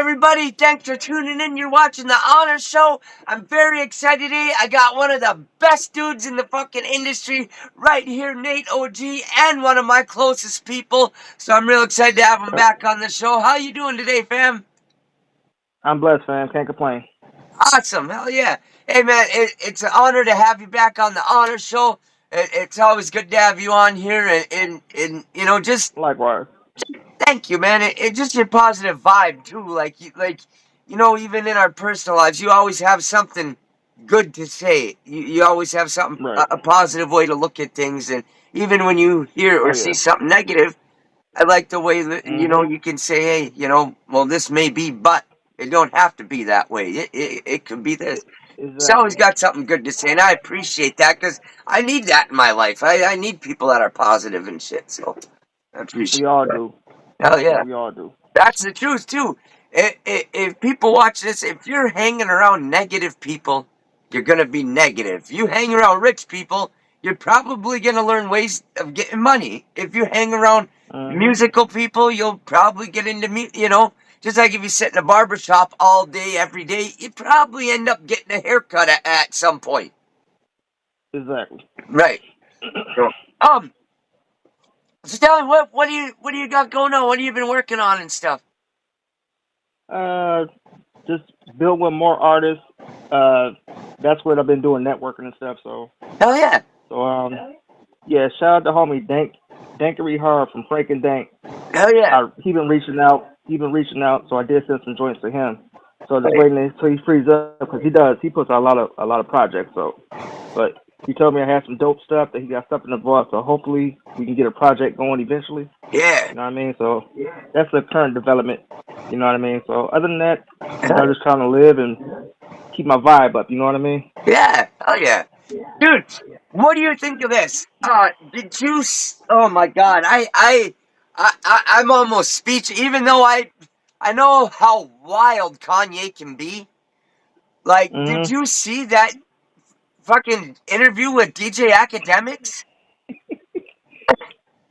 everybody? Thanks for tuning in. You're watching the Honor Show. I'm very excited today. I got one of the best dudes in the fucking industry right here, Nate OG, and one of my closest people. So I'm real excited to have him back on the show. How you doing today, fam? I'm blessed, fam. Can't complain. Awesome. Hell yeah. Hey, man, it's an honor to have you back on the Honor Show. It's always good to have you on here, and just Likewise. thank you, man. It just your positive vibe too. Even in our personal lives, you always have something good to say. You always have something Right. a positive way to look at things, and even when you hear or Oh see yeah. something negative, I like the way that Mhm. you can say, hey, well, this may be, but it don't have to be that way. It could be this. It's always Exactly. got something good to say, and I appreciate that because I need that in my life. I need people that are positive and shit. So I We appreciate all that. do. Hell Yeah, yeah. we all do. That's the truth too. If people watch this, if you're hanging around negative people, you're gonna be negative. If you hang around rich people, you're probably gonna learn ways of getting money. If you hang around Mhm. musical people, you'll probably get into just like if you sit in a barber shop all day, every day, you probably end up getting a haircut at some point. Exactly. Right. So, um, so tell me what do you got going on? What have you been working on and stuff? uh, just build with more artists. Uh, that's what I've been doing, networking and stuff. So, Hell yeah. yeah. Shout out to homie Dankery Hard from Frank and Dank. Hell yeah. He been reaching out. So I did send some joints to him. So just waiting until he frees up because he does. He puts out a lot of projects. So, but he told me I had some dope stuff that he got stuff in the vault. So hopefully we can get a project going eventually. Yeah. You know what I mean? So that's the current development. You know what I mean? So other than that, I'm just trying to live and keep my vibe up. You know what I mean? Yeah. Hell yeah. Dude, what do you think of this? Oh my god, I'm almost speechless. Even though I know how wild Kanye can be. Like, did Mhm. you see that fucking interview with DJ Akademiks?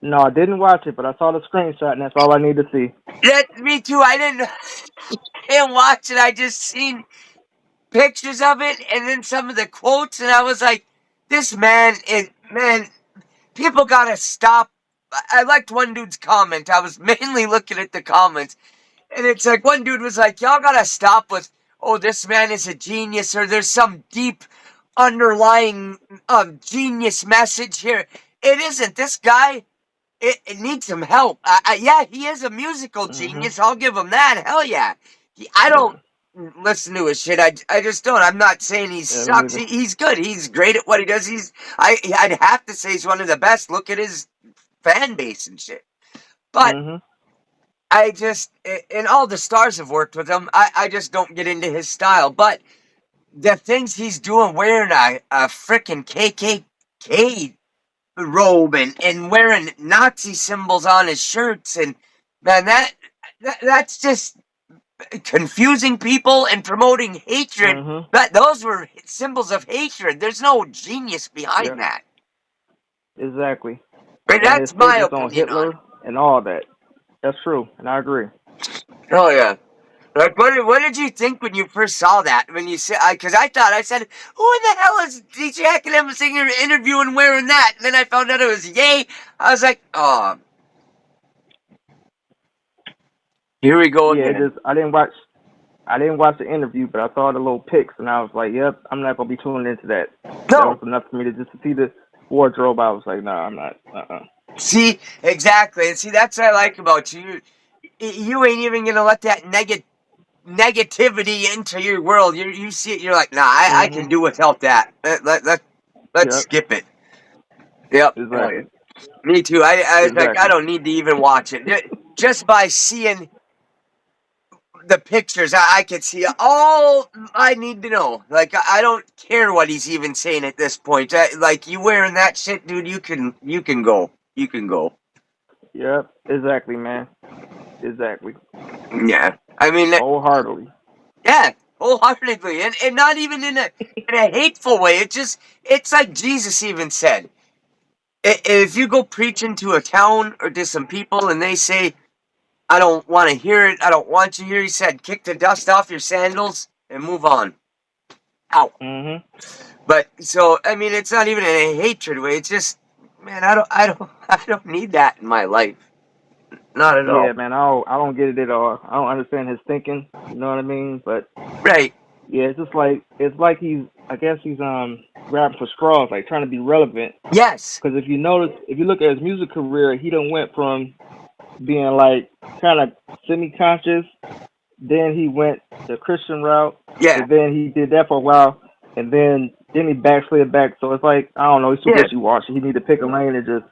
No, I didn't watch it, but I saw the screenshot, and that's all I need to see. That me too. I didn't watch it. I just seen pictures of it and then some of the quotes, and I was like, this man is man. People gotta stop. I liked one dude's comment. I was mainly looking at the comments, and it's like one dude was like, "Y'all gotta stop with, oh, this man is a genius, or there's some deep underlying genius message here." It isn't. This guy, it needs some help. Yeah, he is a musical Mhm. genius. I'll give him that. Hell yeah. I don't Yeah. listen to his shit. I just don't. I'm not saying he Yeah, me sucks. neither. He's good. He's great at what he does. I'd have to say he's one of the best. Look at his fan base and shit. But Mhm. I just, and all the stars have worked with him. I just don't get into his style. But the things he's doing, wearing a freaking KKK robe and wearing Nazi symbols on his shirts, and man, that's just confusing people and promoting hatred. Mhm. That those were symbols of hatred. There's no genius behind Yeah. that. Exactly. But And his that's my statements on opinion on Hitler and all that. That's true, and I agree. it. Oh yeah. Like, what did you think when you first saw that? When you said, because I said, who in the hell is DJ Akademiks interviewing wearing that? And then I found out it was Ye. I was like, oh, here we go Yeah, again. just I didn't watch the interview, but I saw the little pics, and I was like, "Yep, I'm not gonna be tuning into that." That was No, enough for me to just see the wardrobe. I was like, "No, I'm not." see, exactly. And see, that's what I like about you. You ain't even going to let that negativity into your world. You see it, you're like, nah, I can Mhm. do without that. Let's Yep. skip it. Yep. Hell yeah. Exactly. Me too. I was like, I Exactly. don't need to even watch it. Just by seeing the pictures, I could see all I need to know. Like, I don't care what he's even saying at this point. Like, you wearing that shit, dude, you can go. You can go. Yep. Exactly, man. Exactly. Yeah. I mean, Wholeheartedly. yeah, wholeheartedly. And not even in a hateful way. It's like Jesus even said. If you go preaching to a town or to some people and they say, I don't want to hear it. I don't want you here. He said, kick the dust off your sandals and move on. Out. Mhm. But so I mean, it's not even in a hatred way. It's just, man, I don't need that in my life. Not at Yeah, all. man. I don't get it at all. I don't understand his thinking. You know what I mean? But Right. yeah, it's like he's. I guess he's grabbing for straws, like trying to be relevant. Yes. Because if you notice, if you look at his music career, he done went from being like kind of semi-conscious, then he went the Christian route, Yeah. and then he did that for a while, and then he backslid back. So it's like I don't know, he's too Yeah. wishy-washy. He need to pick a lane and just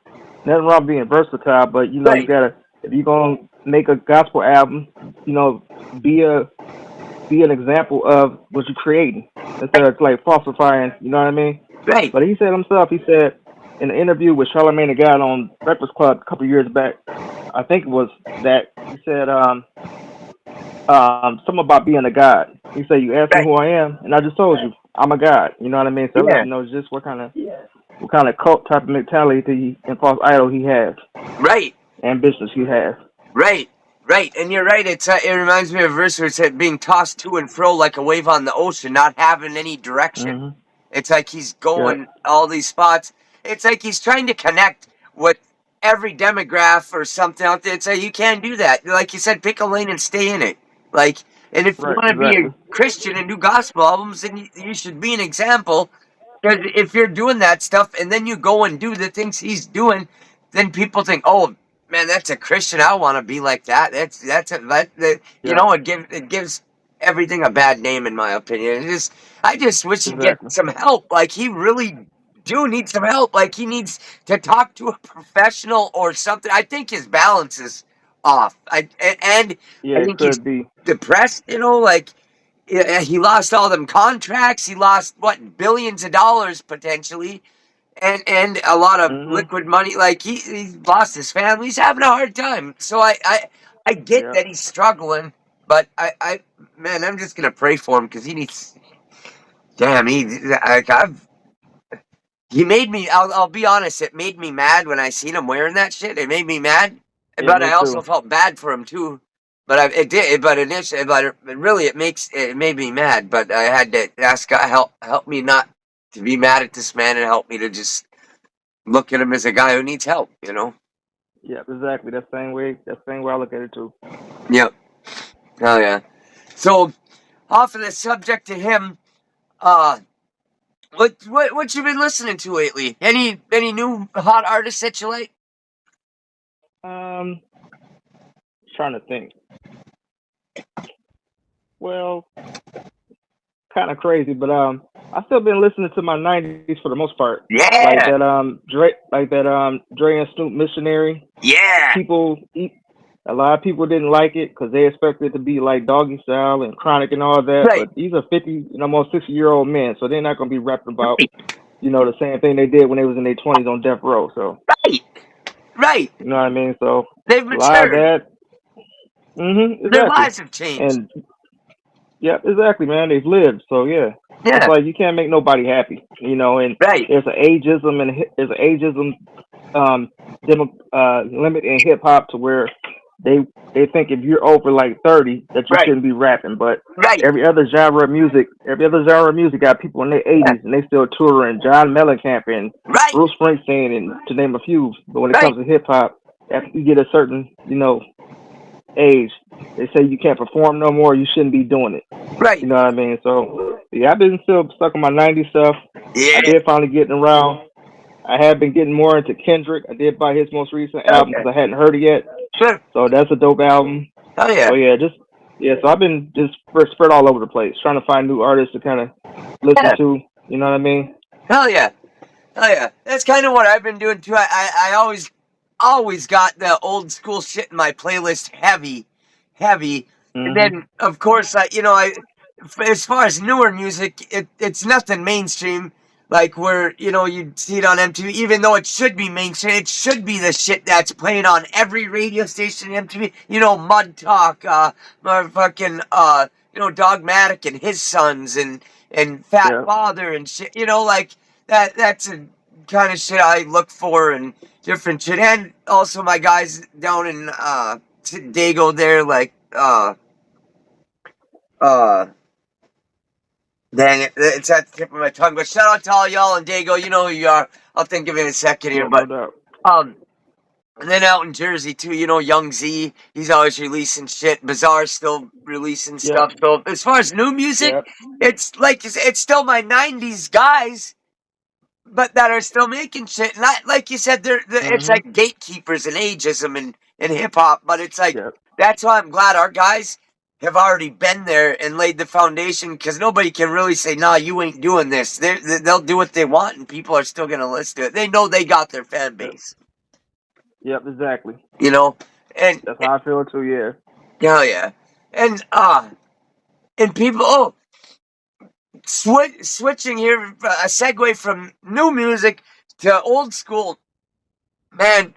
nothing wrong being versatile, but you know you Right. gotta if you're gonna make a gospel album, you know, be an example of what you're creating instead of like falsifying. You know what I mean? Right. But he said himself, he said in an interview with Charlamagne the God on Breakfast Club a couple years back, I think it was that he said something about being a god. He said, "You asked me Right. who I am, and I just told you I'm a god." You know what I mean? So that lets Yeah. you know just what kind of cult type of mentality and false idol he has, Right. ambitions he has. Right. Right. And you're right. It reminds me of a verse where it said being tossed to and fro like a wave on the ocean, not having any direction. Mhm. It's like he's Yep. going all these spots. It's like he's trying to connect with every demographic or something out there. It's like you can't do that. Like you said, pick a lane and stay in it. Like, and if you Right. want to be a Exactly. Christian and do gospel albums, then you should be an example. Because if you're doing that stuff and then you go and do the things he's doing, then people think, oh man, that's a Christian. I want to be like that. Yep. It gives everything a bad name in my opinion. I just wish he'd get Exactly. some help. Like he really do need some help. Like he needs to talk to a professional or something. I think his balance is off. And Yeah, I it think he's could be. depressed. Like he lost all them contracts. He lost what billions of dollars potentially, and a lot of Mhm. liquid money. Like he lost his family. He's having a hard time. So I get Yep. that he's struggling, but I man, I'm just gonna pray for him because he needs. Damn, he made me. I'll be honest. It made me mad when I seen him wearing that shit. It made me mad, Yeah, but I me also too. felt bad for him too. But it did. But initially, really, it made me mad. But I had to ask God help me not to be mad at this man and help me to just look at him as a guy who needs help. Yep. Exactly. That same way. That same way I look at it too. Yep. Oh yeah. So off of the subject to him, uh, what you been listening to lately? Any new hot artists that you like? Um, trying to think. Well, kind of crazy, but I still been listening to my '90s for the most part. Like Yeah. that Dre and Snoop Missionary. Yeah. People, a lot of people didn't like it because they expected it to be like Doggy Style and Chronic and all that. Right. But these are 50, almost 60-year-old men, so they're not gonna be rapping about Right. the same thing they did when they was in their 20s on death row. So Right. Right. you know what I mean. So They've a lot of matured. that. Their Exactly. lives have changed. And yeah, exactly, man. They've lived, so yeah. It's Yeah. like you can't make nobody happy, And Right. there's an ageism limit in hip hop to where they think if you're over like 30 that you Right. shouldn't be rapping. But Right. every other genre of music got people in their Yeah. 80s and they still touring. John Mellencamp and Right. Bruce Springsteen, and to name a few. But when it Right. comes to hip hop, after you get a certain age, they say you can't perform no more. You shouldn't be doing it. Right. You know what I mean? So yeah, I've been still stuck on my '90s stuff. I Yeah. did finally getting around. I have been getting more into Kendrick. I did buy his most recent album because Okay. I hadn't heard it yet. Sure. So that's a dope album. Oh yeah. So yeah. So I've been just spread all over the place, trying to find new artists to kind of listen Yeah. to. You know what I mean? Hell yeah. Hell yeah. That's kind of what I've been doing too. I always got the old school shit in my playlist heavy. And Mhm. then of course as far as newer music, it's nothing mainstream. Like where you see it on MTV, even though it should be mainstream, it should be the shit that's playing on every radio station in MTV. Mud Talk, motherfucking, Dogmatic and his sons, and Fat Yeah. Father and shit. Like that. That's a kind of shit I look for and different shit. And also my guys down in Dago there, like uh dang it, it's at the tip of my tongue. But shout out to all y'all in Dago. You know who you are. I'll think of it in a second here. Yeah, no But doubt. um, and then out in Jersey too, you know, Young Z. He's always releasing shit. Bazaar's still releasing Yep. stuff. So as far as new music, Yep. it's like it's still my '90s guys, but that are still making shit. Not like you said, it's Mhm. like gatekeepers and ageism and hip hop. But it's like Yep. that's why I'm glad our guys have already been there and laid the foundation, because nobody can really say, "Nah, you ain't doing this." They'll do what they want, and people are still gonna listen to it. They know they got their fan Yep. base, Yep. Exactly. you know. And That's how I feel too. Yeah. hell yeah, and people. Oh, switching here, a segue from new music to old school. Man,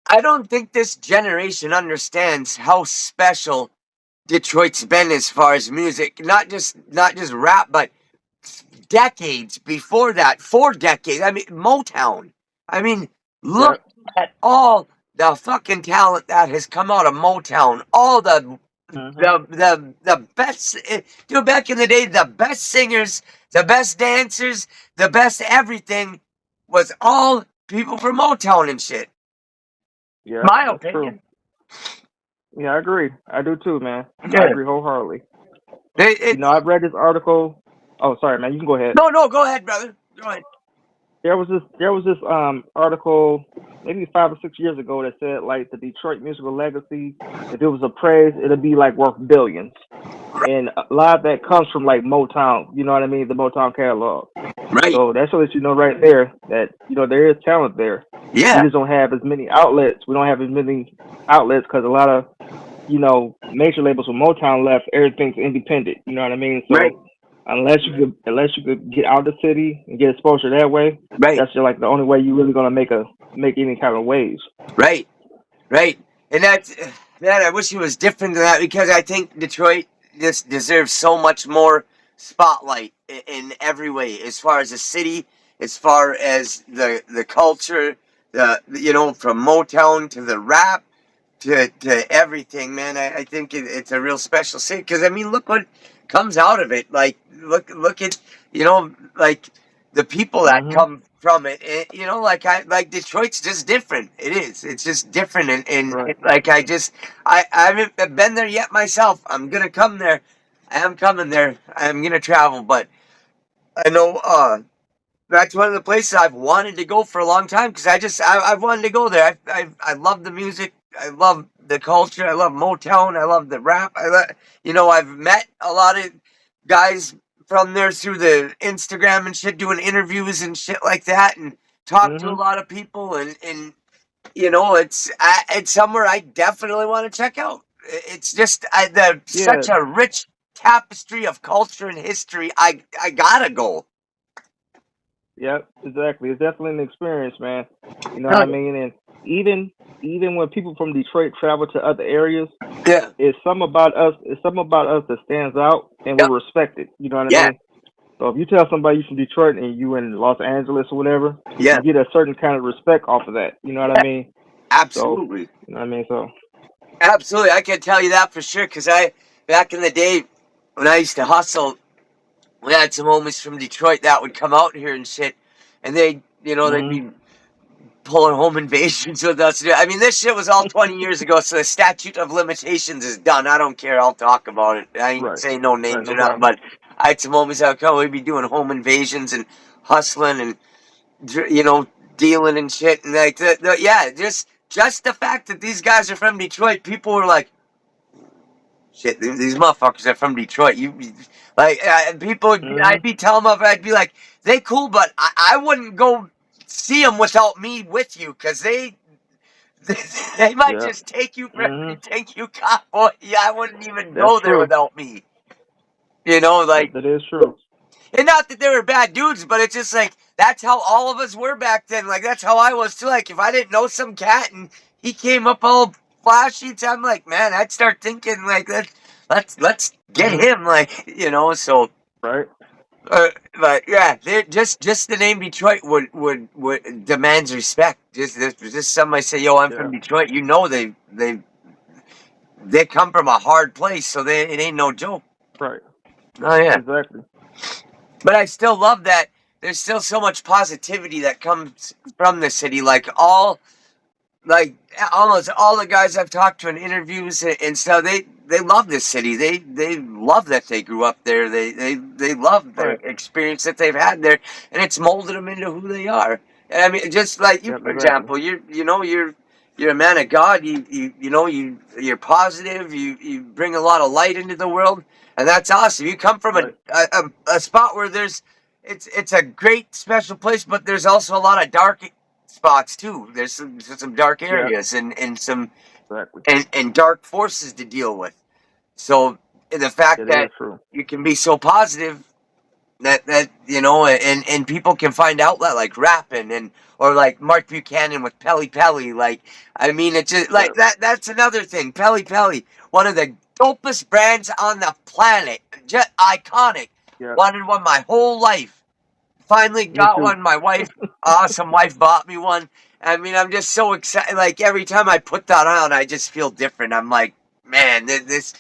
I don't think this generation understands how special Detroit's been as far as music. Not just rap, but decades before that, 4 decades. I mean, Motown. I mean, look Yep. at all the fucking talent that has come out of Motown. All the Mhm. the best, dude, back in the day, the best singers, the best dancers, the best everything was all people from Motown and shit. Yep. My That's true. opinion. Yeah, I agree. I do too, man. I Yeah. agree wholeheartedly. It, I've read this article. Oh, sorry, man. You can go ahead. no, go ahead, brother. Go ahead. There was this article maybe 5 or 6 years ago that said like the Detroit musical legacy, if it was appraised, it'd be like worth billions. And a lot of that comes from like Motown. You know what I mean? The Motown catalog. Right. So that's what you know right there that there is talent there. We Yeah. just don't have as many outlets. We don't have as many outlets because a lot of major labels when Motown left, everything's independent. You know what I mean? Right. So unless you could get out of the city and get exposure that way, Right. that's just like the only way you really gonna make any kind of waves. Right. Right. And that I wish it was different than that, because I think Detroit just deserves so much more spotlight in every way, as far as the city, as far as the culture, from Motown to the rap to everything, man. I think it's a real special city, because I mean, look what comes out of it. Like, look at, like the people that Mhm. come from it. Like Detroit's just different. It is. It's just different, Right. like I haven't been there yet myself. I'm gonna come there. I am coming there. I'm gonna travel, but I know that's one of the places I've wanted to go for a long time, because I've wanted to go there. I love the music. I love the culture. I love Motown. I love the rap. I've met a lot of guys from there through the Instagram and shit, doing interviews and shit like that, and talked to a Mhm. lot of people, and it's somewhere I definitely want to check out. It's just Yeah. such a rich tapestry of culture and history. I gotta go. Yep. Exactly. It's definitely an experience, man. You know what I mean? And even when people from Detroit travel to other areas, Yeah. it's something about us. It's something about us that stands out, and Yep. we're respected. You know what I Yeah. mean? So if you tell somebody you're from Detroit and you in Los Angeles or whatever, Yeah. you get a certain kind of respect off of that. You know what I mean? So Absolutely. you know what I mean. So Absolutely. I can tell you that for sure. Because back in the day, when I used to hustle, we had some homies from Detroit that would come out here and shit. And they'd mhm. be pulling home invasions with us. I mean, this shit was all 20 years ago. So the statute of limitations is done. I don't care. I'll talk about it. I ain't Right, saying no right, names no or nothing. problem. But I had some homies that would come. We'd be doing home invasions and hustling and, dealing and shit. And like, yeah, just the fact that these guys are from Detroit, people were like, shit, these motherfuckers are from Detroit. Like, people, I'd Mhm. be telling them, I'd be like, they cool, but I wouldn't go see them without me with you, because they might Yeah. just take you for Mhm. everything you got, boy. Yeah, I wouldn't even That's go there true. without me. Like, That is true. and not that they were bad dudes, but it's just like, that's how all of us were back then. Like, that's how I was too. Like, if I didn't know some cat and he came up all flashy, I'm like, man, I'd start thinking like, let's get Mhm. him, like, so. Right. But yeah, just the name Detroit would demands respect. Just somebody say, "Yo, I'm Yeah. from Detroit." They they come from a hard place, so it ain't no joke. Right. Oh yeah. Exactly. But I still love that there's still so much positivity that comes from the city. Like almost all the guys I've talked to in interviews and stuff, they love this city. They love that they grew up there. They love the Right. experience that they've had there, and it's molded them into who they are. And I mean, just like you, Yep. for Exactly. example, you're a man of God. You're positive. You bring a lot of light into the world, and that's awesome. You come from Right. a spot where it's a great special place, but there's also a lot of dark spots too. There's some dark Yep. areas and some Exactly. and dark forces to deal with. So the fact It is that true. you can be so positive that and people can find outlet like rapping and or like Mark Buchanan with Pelly Pelly. Like I mean, it's just like Yep. that's another thing. Pelly Pelly, one of the dopest brands on the planet, just iconic. Yep. Wanted one my whole life. Finally Me got too. one. My wife, awesome wife, bought me one. I mean, I'm just so excited. Like every time I put that on, I just feel different. I'm like, man, this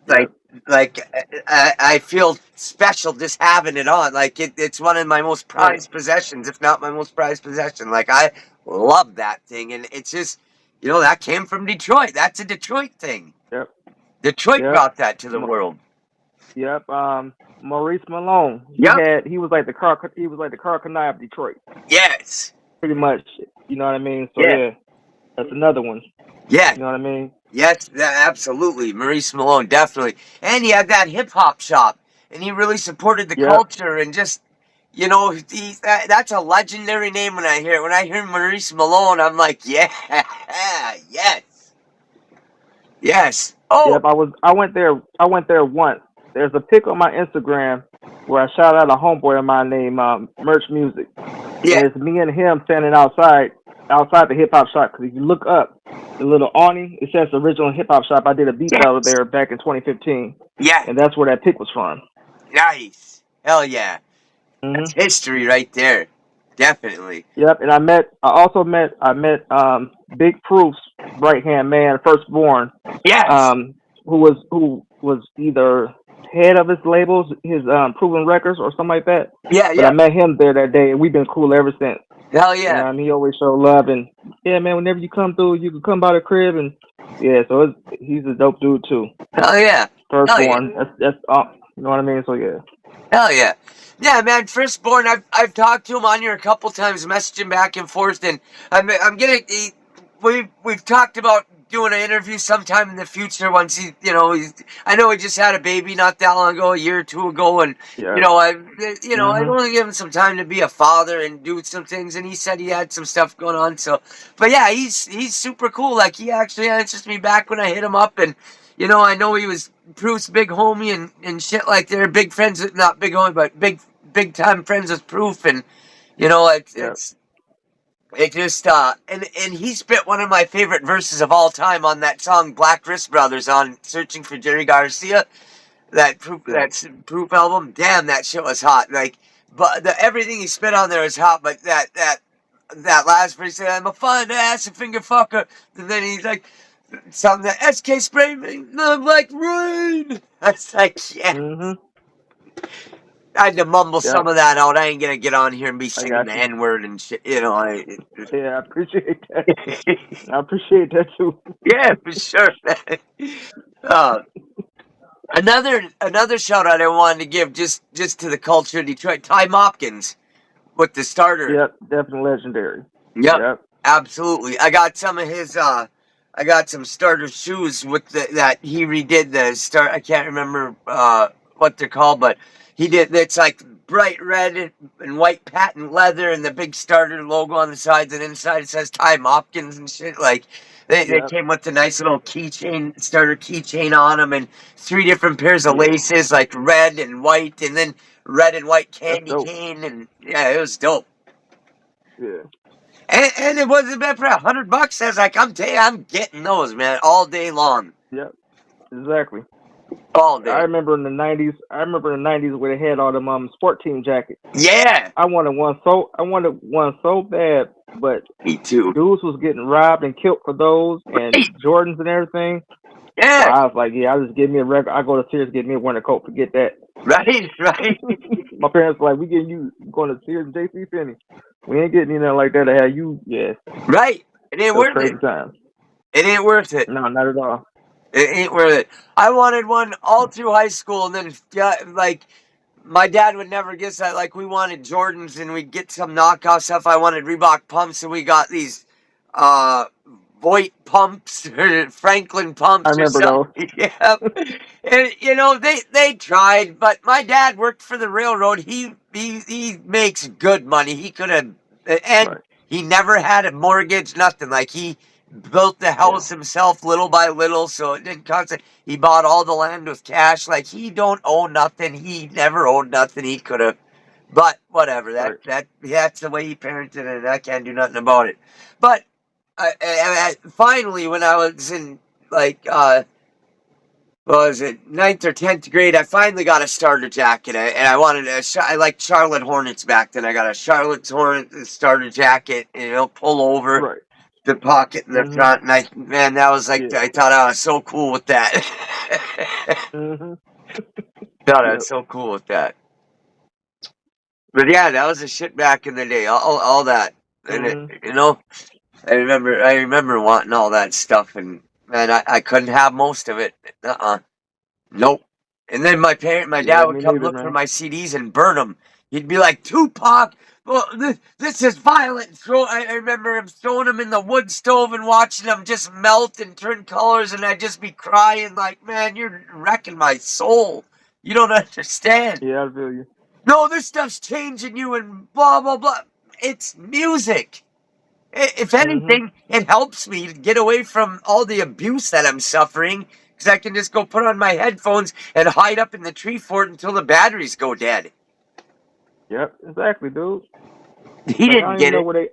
like Yep. like I feel special just having it on. Like it's one of my most Right. prized possessions, if not my most prized possession. Like I love that thing, and it's just that came from Detroit. That's a Detroit thing. Yep. Detroit Yep. brought that to the world. Yep. Maurice Malone. Yep. He was like the Kl Kla of Detroit. Yes. Pretty much. You know what I mean? So Yeah. yeah, that's another one. Yeah. You know what I mean? Yes, absolutely. Maurice Malone, definitely. And he had that hip hop shop, and he really supported the Yep. culture and just, that's a legendary name when I hear it. When I hear Maurice Malone, I'm like, yeah, yes, yes. Oh, Yep. I went there. I went there once. There's a pic on my Instagram where I shout out a homeboy of mine named Merch Music, yeah, and it's me and him standing outside the hip hop shop. Because if you look up the little awning, it says original hip hop shop. I did a beat battle yes, there back in 2015, yeah, and that's where that pic was from. nice. Hell yeah. That's Mhm. history right there. Definitely. Yep. And I met Big Proof's right hand man, firstborn, Yes. who was either head of his labels, his Proven Records or something like that. Yeah, But I yeah. met him there that day, and we've been cool ever since. Hell And yeah. he always showed love, and yeah, man, whenever you come through, you can come by the crib, and yeah, so he's a dope dude too. Hell yeah. Hell yeah. Firstborn, that's you know what I mean. So yeah, Hell yeah. Yeah, man, Firstborn, I've talked to him on here a couple times, messaging back and forth, and I'm getting we've talked about doing an interview sometime in the future once I know he just had a baby not that long ago, a year or two ago, and yeah, I mhm, want to give him some time to be a father and do some things, and he said he had some stuff going on, so but yeah, he's super cool. Like he actually answers me back when I hit him up, and I know he was Proof's big homie and shit like they're big friends, not big homie, but big time friends with Proof, and it's yeah, it just and he spit one of my favorite verses of all time on that song Black Wrist Brothers on Searching for Jerry Garcia, yeah, Proof album. Damn, that shit was hot. Like, but everything he spit on there is hot, but that last verse, he said, I'm a fine ass and finger fucker, and then he's like something that SK spray me look like rain. I was like, yeah. mhm, I had to mumble yeah. some of that out. I ain't gonna get on here and be I singing got the you. N word and shit. Yeah, I appreciate that. I appreciate that too. Yeah, for sure, man. Uh, another shout out I wanted to give just to the culture of Detroit. Ty Mopkins with the starter. Yep, definitely legendary. Yep, Yep, absolutely. I got some of his. I got some starter shoes with that he redid the start. I can't remember what they're called, but he did. It's like bright red and white patent leather, and the big starter logo on the sides, and inside it says Ty Mopkins and shit. Like they yep, came with the nice little keychain, starter keychain on them, and three different pairs of yeah, laces, like red and white, and then red and white that's candy dope. cane, and yeah, it was dope. Yeah, And it wasn't bad for $100. I was like, I'm getting those, man, all day long, yep, exactly. all I day. remember in the '90s. I remember in the '90s where they had all them sport team jackets. Yeah, I wanted one so bad, but me too. dudes was getting robbed and killed for those and Jordans and everything. So Yeah, I was like, yeah, I just give me a record. I go to Sears, get me a winter coat. Forget that. right, right, My parents were like, we getting you going to Sears and JC Penney. We ain't getting anything like that to have you. Yeah, right. It ain't it was worth it. crazy times. It ain't worth it. No, not at all. It ain't worth it. I wanted one all through high school, and then like my dad would never get that. Like we wanted Jordans, and we'd get some knockoff stuff. I wanted Reebok pumps, and we got these uh Voight pumps or Franklin I pumps or remember those. something. Yeah, and they tried, but my dad worked for the railroad. He makes good money. He could have, and Right. he never had a mortgage, nothing. Like he built the Yeah. house himself little by little, so it didn't cost it. He bought all the land with cash. Like he don't owe nothing. He never owed nothing. He could have, but whatever. Right. That's the way he parented, and I can't do nothing about it. But finally, when I was in like what was it, ninth or 10th grade, I finally got a starter jacket, and I wanted I liked Charlotte Hornets back then. I got a Charlotte Hornets starter jacket, pull over Right. the pocket in the Mhm. front, and man, that was like, Yeah. I thought I was so cool with that. Mhm. Thought I was Yep. so cool with that. But yeah, that was the shit back in the day, all that, and Mhm. I remember wanting all that stuff, and man, I couldn't have most of it. Nope. And then my dad Yeah. would Me come neither, look for man. my CDs and burn them. He'd be like, Tupac, well, this is violent. I remember him throwing them in the wood stove and watching them just melt and turn colors, and I'd just be crying like, man, you're wrecking my soul. You don't understand. Yeah, I feel you. No, this stuff's changing you and blah, blah, blah. It's music. If Mhm. anything, it helps me to get away from all the abuse that I'm suffering because I can just go put on my headphones and hide up in the tree fort until the batteries go dead. Yep. Exactly, dude. He Like I didn't don't even get know it. where they.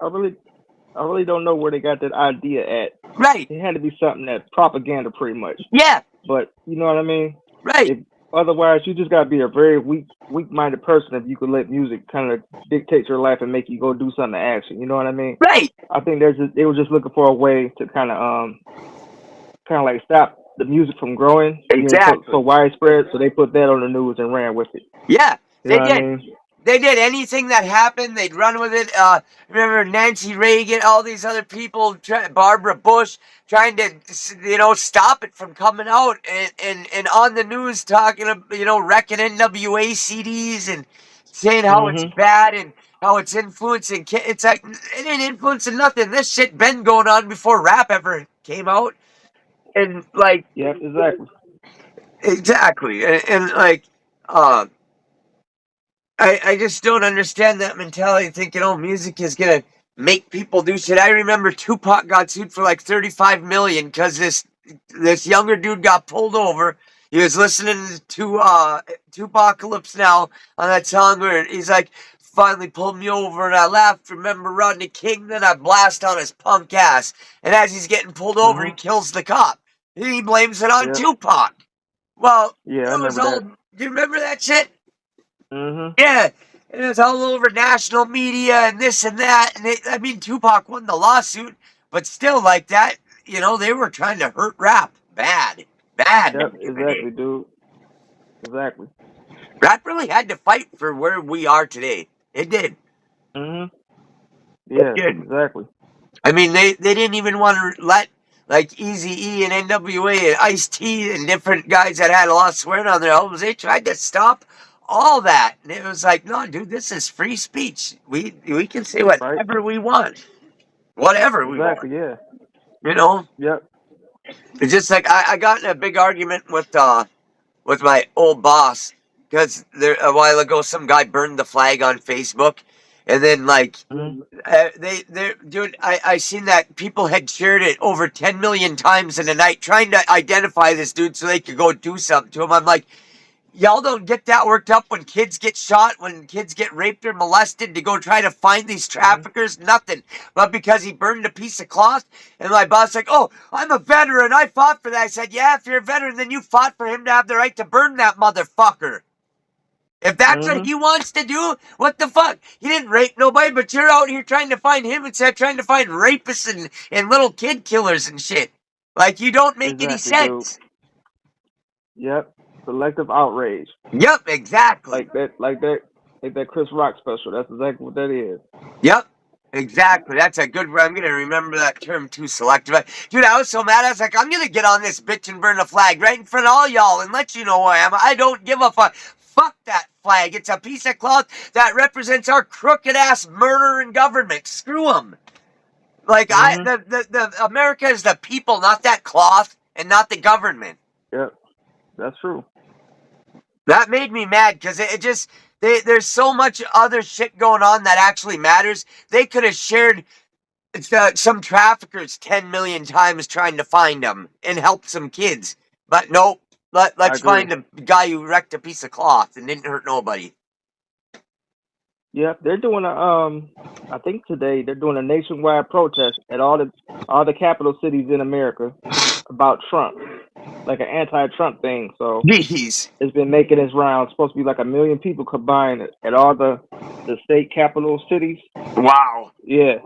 I really don't know where they got that idea at. Right. It had to be something that propaganda, pretty much. Yeah. But you know what I mean? Right. If otherwise, you just gotta be a very weak-minded person if you could let music kind of dictate your life and make you go do something to action. You know what I mean? Right. I think they were just looking for a way to kind of like stop the music from growing, being so Exactly. widespread. So they put that on the news and ran with it. Yeah. You know They what I did. mean? They did anything that happened. They'd run with it. Remember Nancy Reagan, all these other people, Barbara Bush, trying to stop it from coming out, and on the news talking, wrecking NWA CDs and saying how it's Mhm. bad and how it's influencing kids. It's like it ain't influencing nothing. This shit been going on before rap ever came out, and like Yep. Exactly. exactly, and like. Uh, I just don't understand that mentality thinking, oh, music is gonna make people do shit. I remember Tupac got sued for like 35 million because this younger dude got pulled over. He was listening to Tupacalypse Now on that song where he's like, finally pulled me over and I laughed. Remember Rodney King? Then I blast on his punk ass. And as he's getting pulled over, he Mhm. kills the cop. He blames it on Yep. Tupac. Well, Yeah, I it was remember all. that. Do you remember that shit? Mhm. Yeah, and it was all over national media and this and that. And I mean, Tupac won the lawsuit, but still, like that, they were trying to hurt rap bad, bad Yep. back in the day. Exactly, dude. Exactly. Rap really had to fight for where we are today. It did. Mhm. It Yeah. did. Exactly. I mean, they didn't even want to let like Easy E and NWA and Ice T and different guys that had a lot of swearing on their albums. They tried to stop all that, and it was like, no, dude, this is free speech. We can say Right. whatever we want, whatever we want. Exactly. Yeah. You know, Yep. it's just like I got in a big argument with my old boss because there a while ago some guy burned the flag on Facebook, and then like Mhm. dude, I seen that people had shared it over 10 million times in a night trying to identify this dude so they could go do something to him. I'm like, y'all don't get that worked up when kids get shot, when kids get raped or molested to go try to find these Mhm. traffickers? Nothing. But because he burned a piece of cloth, and my boss like, oh, I'm a veteran. I fought for that. I said, yeah, if you're a veteran, then you fought for him to have the right to burn that motherfucker. If that's what Mhm. he wants to do, what the fuck? He didn't rape nobody, but you're out here trying to find him instead of trying to find rapists and little kid killers and shit. Like, you don't make any Exactly, dude. sense. Yep. Selective outrage. Yep, exactly. Like that Chris Rock special. That's exactly what that is. Yep, exactly. That's a good. I'm gonna remember that term too. Selective. Dude, I was so mad. I was like, I'm gonna get on this bitch and burn the flag right in front of all y'all and let you know who I am. I don't give a fuck. Fuck that flag. It's a piece of cloth that represents our crooked ass murdering government. Screw them. Like Mhm. the America is the people, not that cloth, and not the government. Yep. That's true. That made me mad because it just there's so much other shit going on that actually matters. They could have shared some traffickers 10 million times trying to find them and help some kids, but nope. I Let's agree. find a guy who wrecked a piece of cloth and didn't hurt nobody. Yep. They're doing I think today they're doing a nationwide protest at all the capital cities in America about Trump, like an anti-Trump thing. So Jeez. it's been making its rounds. It's supposed to be like 1 million people combined at all the state capital cities. Wow. Yeah.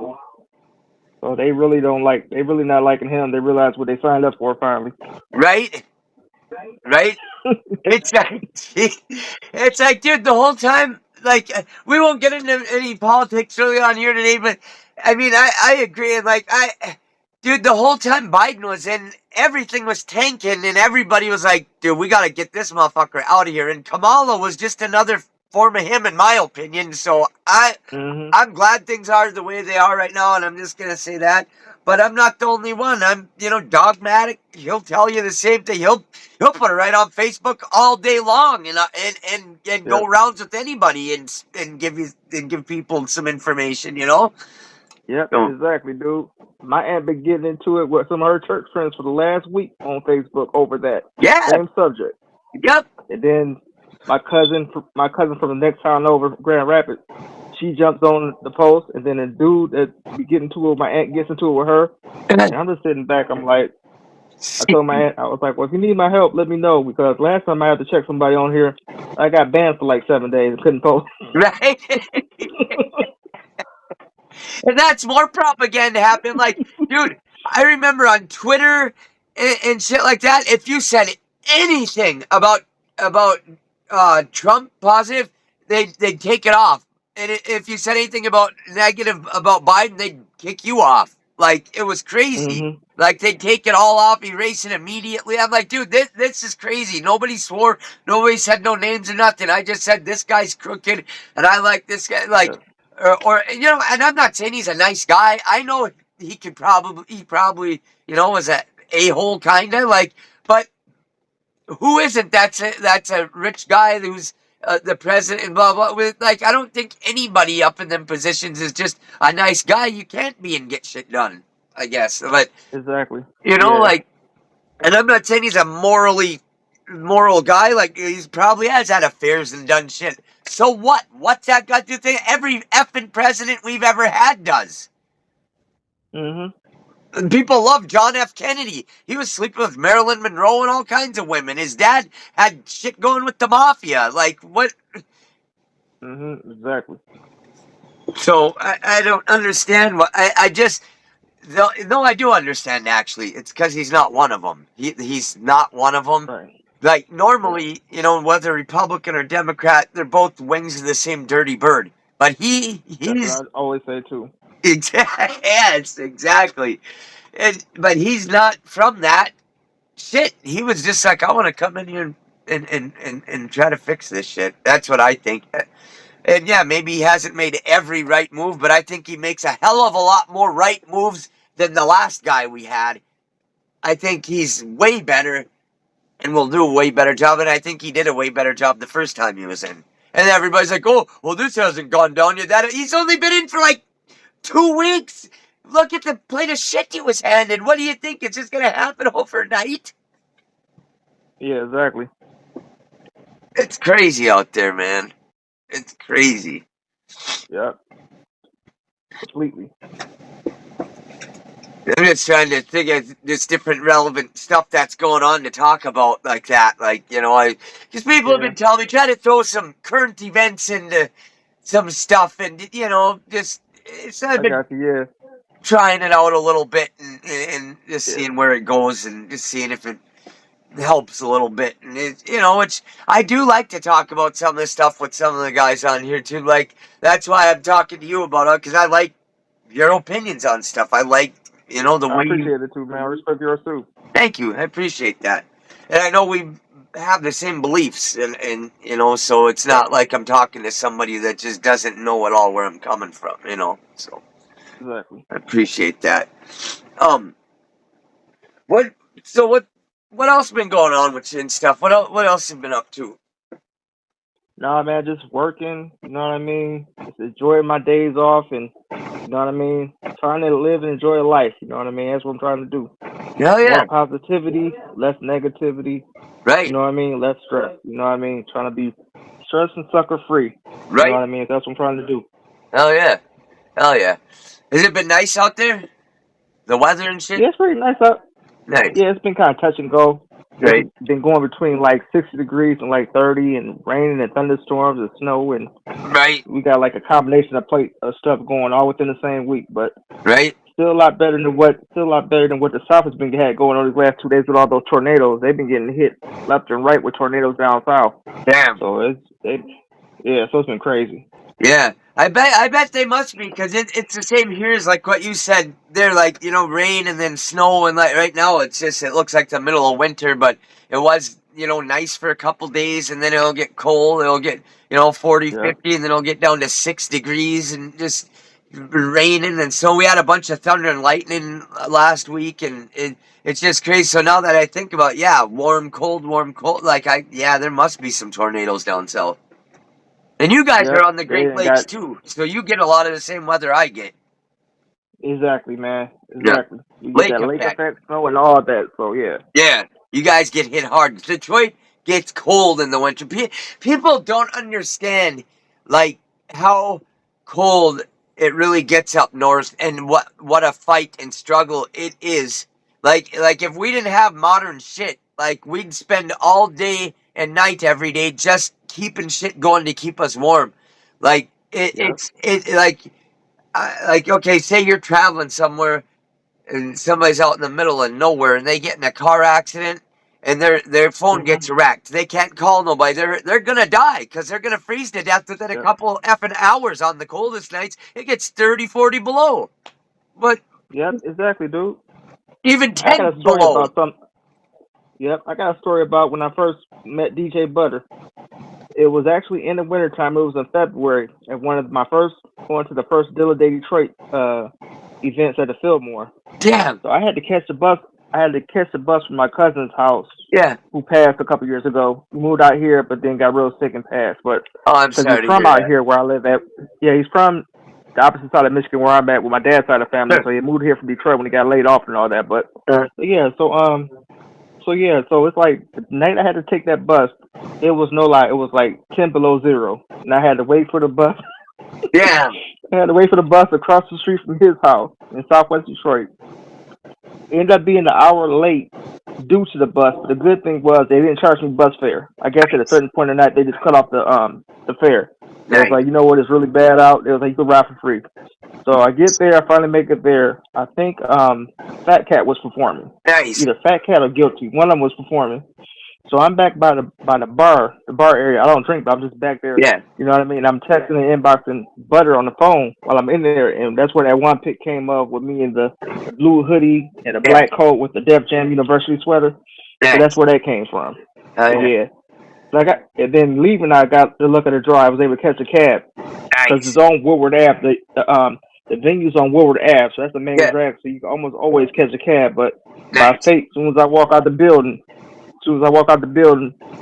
So they really not liking him. They realize what they signed up for finally. Right? Right? It's like, it's like, dude, the whole time, like, we won't get into any politics early on here today, but I mean, I agree. And like, dude, the whole time Biden was in, everything was tanking, and everybody was like, dude, we got to get this motherfucker out of here. And Kamala was just another form of him, in my opinion. So Mhm. I'm glad things are the way they are right now, and I'm just gonna say that. But I'm not the only one. I'm, dogmatic. He'll tell you the same thing. He'll put it right on Facebook all day long, and go Yep. rounds with anybody and give people some information. Yep. So, Exactly, dude. My aunt been getting into it with some of her church friends for the last week on Facebook over that yeah, same subject. yep. And then my cousin from the next town over, Grand Rapids, she jumps on the post, and then a dude that be getting to it, my aunt gets into it with her, and I'm just sitting back. I'm like, I told my aunt, I was like, well, if you need my help, let me know, because last time I had to check somebody on here, I got banned for like 7 days and couldn't post. Right. And that's more propaganda happening. Like, dude, I remember on Twitter and shit like that, if you said anything about Trump positive, they'd take it off. And if you said anything about negative about Biden, they'd kick you off. Like, it was crazy. Mhm. Like, they'd take it all off, erase it immediately. I'm like, dude, this is crazy. Nobody swore. Nobody said no names or nothing. I just said this guy's crooked, and I like this guy. Like, Yep. or and I'm not saying he's a nice guy. I know he probably was a hole kind of like, but who isn't? That's a rich guy who's the president and blah blah. With like, I don't think anybody up in them positions is just a nice guy. You can't be and get shit done. I guess, but Exactly. Yeah. like, and I'm not saying he's a moral guy. Like, he probably has had affairs and done shit. So what? What's that got to do? Every effing president we've ever had does. Mhm. And people love John F. Kennedy. He was sleeping with Marilyn Monroe and all kinds of women. His dad had shit going with the mafia. Like, what? Mhm. Exactly. So I don't understand what I just. No, I do understand actually. It's because he's not one of them. He's not one of them. Right. Like, Yeah. normally, whether Republican or Democrat, they're both wings of the same dirty bird. But That's what he's I always say too. yes, exactly. But he's not from that shit. He was just like, I want to come in here and try to fix this shit. That's what I think. And yeah, maybe he hasn't made every right move, but I think he makes a hell of a lot more right moves than the last guy we had. I think he's way better and will do a way better job. And I think he did a way better job the first time he was in. And everybody's like, "Oh, well, this hasn't gone down yet." That he's only been in for like 2 weeks. Look at the plate of shit he was handed. What do you think? It's just gonna happen overnight? Yeah. Exactly. It's crazy out there, man. It's crazy. Yep. Completely. I'm just trying to think of this different relevant stuff that's going on to talk about like that. Like, because people have Yeah. been telling me, try to throw some current events into some stuff, and just I've I been got you. Yeah. trying it out a little bit and just Yeah. seeing where it goes and just seeing if it helps a little bit. And it's I do like to talk about some of this stuff with some of the guys on here too. Like that's why I'm talking to you about it because I like your opinions on stuff. I like the I way you. appreciate it too, man. I respect yours too. Thank you. I appreciate that, and I know we have the same beliefs, and so it's Yep, not like I'm talking to somebody that just doesn't know at all where I'm coming from. So exactly. I appreciate that. Um, what? So what else been going on with you and stuff? What else have you been up to? Nah, man, just working. You know what I mean? Just enjoying my days off, and you know what I mean. Trying to live and enjoy life. You know what I mean? That's what I'm trying to do. Hell More yeah, positivity, less negativity. You right, know what I mean? Less stress. You know what I mean? Trying to be stress and sucker free. You know right. what I mean? That's what I'm trying to do. Hell yeah, hell yeah. Has it been nice out there? The weather and shit. Yeah, it's pretty nice out. Nice, Yeah, it's been kind of touch and go. It's right, been going between like 60 degrees and like 30, and raining and thunderstorms and snow, and right, we got like a combination of stuff going all within the same week. But right. still a lot better than what the South has been had going on these last 2 days with all those tornadoes. They've been getting hit left and right with tornadoes down south. Damn. So yeah, so it's been crazy. Yeah, I bet they must be because it's the same here as like what you said. They're like rain and then snow and like right now it looks like the middle of winter, but it was nice for a couple days and then it'll get cold. It'll get 40, Yeah, 50, and then it'll get down to 6 degrees and just raining. And so we had a bunch of thunder and lightning last week, and it's just crazy. So now that I think about warm, cold, like there must be some tornadoes down south. And you guys are yep. on the They Great ain't Lakes got too, so you get a lot of the same weather I get. exactly, man. Yeah, Exactly. You get lake that lake effect. effect, snow, and all that. So yeah, Yeah, you guys get hit hard. Detroit gets cold in the winter. People don't understand like how cold it really gets up north, and what a fight and struggle it is. Like if we didn't have modern shit, like we'd spend all day and night every day just keeping shit going to keep us warm. Like yep. it like okay, say you're traveling somewhere and somebody's out in the middle of nowhere and they get in a car accident and their phone Hmm. gets wrecked. They can't call nobody. They're gonna die because they're gonna freeze to death within a Yep. couple effing hours on the coldest nights. It gets 30, 40 below, but Yep. Exactly, dude. even I 10 got a story below. about some. Yep, I got a story about when I first met DJ Butter. It was actually in the wintertime. It was in February, and one of my first going to the first Dilla Day Detroit events at the Fillmore. Damn. So I had to catch the bus. I had to catch the bus from my cousin's house, Yeah. who passed a couple years ago. He moved out here, but then got real sick and passed. But Oh, I'm because he's sorry to from hear out that. here where I live at, yeah, he's from the opposite side of Michigan where I'm at with my dad's side of the family. Sure. So he moved here from Detroit when he got laid off and all that. But Uh, yeah, so it's like the night I had to take that bus, it was no lie, it was like 10 below zero, and I had to wait for the bus. Damn. I had to wait for the bus across the street from his house in Southwest Detroit. It ended up being an hour late due to the bus. But the good thing was they didn't charge me bus fare. I guess at a Nice. certain point in the night they just cut off the fare. They was Nice. like, you know what, it's really bad out. They was like, you can ride for free. So I get there, I finally make it there. I think Fat Cat was performing. Nice. Either Fat Cat or Guilty. One of them was performing. So I'm back by the bar area. I don't drink, but I'm just back there. Yeah. You know what I mean? I'm texting and inboxing Butter on the phone while I'm in there, and that's where that one pic came up with me in the blue hoodie and a Yeah. black coat with the Def Jam University sweater. So Nice. that's where that came from. Oh So yeah. yeah. So and then leaving, I got to look at the draw. I was able to catch a cab because Nice. it's on Woodward Ave. The venue's on Woodward Ave, so that's the main Yeah. drag. So you can almost always catch a cab. But by Nice. fate, as soon as I walk out the building,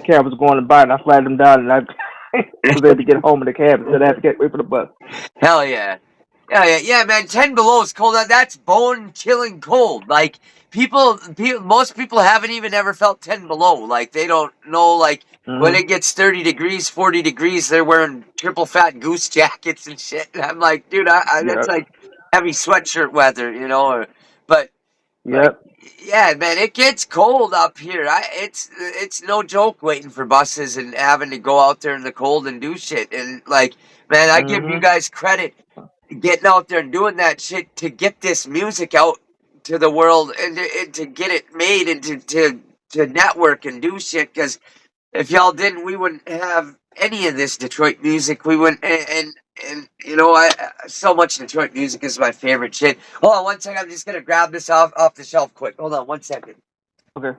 cab was going by, and I flagged him down, and I was able to get home in the cab instead of having to wait for the bus. Hell yeah. Yeah, man. 10 below is cold. That's bone chilling cold. Like most people haven't even ever felt 10 below. Like they don't know. Like when Hmm. it gets 30 degrees, 40 degrees, they're wearing triple fat goose jackets and shit. And I'm like, dude, that's Yep. like heavy sweatshirt weather, but like, Yep. yeah, man, it gets cold up here. It's no joke waiting for buses and having to go out there in the cold and do shit. And like, man, I give you Hmm. guys credit getting out there and doing that shit to get this music out to the world and to get it made and to to network and do shit. Because if y'all didn't, we wouldn't have any of this Detroit music. We wouldn't, and you know, so much Detroit music is my favorite shit. Hold on one second. I'm just gonna grab this off the shelf quick. Hold on 1 second. Okay.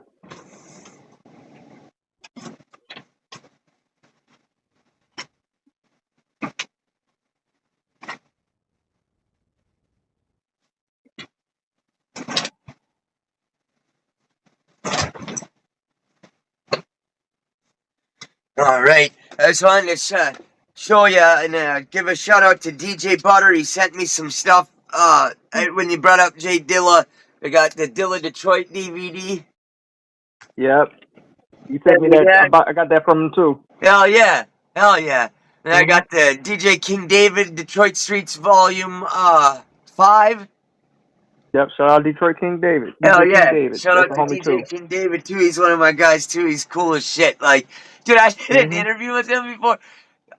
All right. I just wanted to show you and give a shout out to DJ Butter. He sent me some stuff. When you brought up Jay Dilla, I got the Dilla Detroit DVD. Yep. You sent me that. I got that from him too. Hell yeah. Hell yeah. And I got the DJ King David Detroit Streets Volume 5. Yep. Shout out Detroit King David. Hell DJ yeah. King David. Shout That's out a to homie DJ too. King David too. He's one of my guys too. He's cool as shit. Like, dude, I did an interview with him before.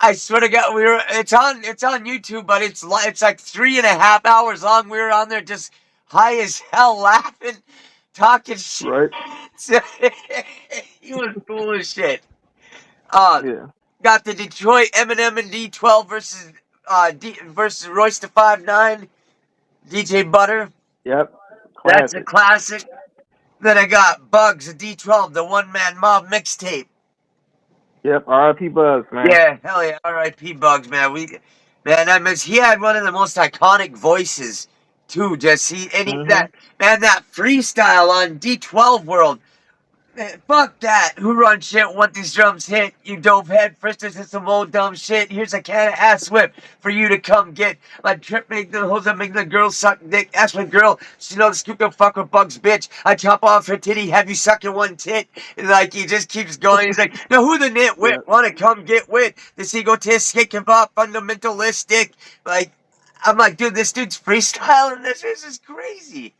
I swear to God, it's on YouTube, but it's like 3.5 hours long. We were on there just high as hell, laughing, talking shit. Right. So, he was cool as shit. Yeah. Got the Detroit Eminem and D12 versus Royce the 5'9", DJ Butter. Yep. That's a Classic. classic. Then I got Bugs, the D12, the One Man Mob mixtape. Yep. R.I.P. Buzz, man. Yeah, hell yeah, R.I.P. Bugs, man. He had one of the most iconic voices too. That freestyle on D12 World. Man, fuck that. Who run shit? Want these drums hit? You dope head. First, this is some old dumb shit. Here's a can of ass whip for you to come get. My trip make the hoes up, make the girls suck dick. Ask my girl. She knows to scoop the fuck with Bugs, bitch. I chop off her titty. Have you sucking one tit? And like, he just keeps going. He's like, now who the nit whip? Wanna come get wit? This egotist, kick him up, fundamentalistic. Like, I'm like, dude, this dude's freestyling. This is crazy.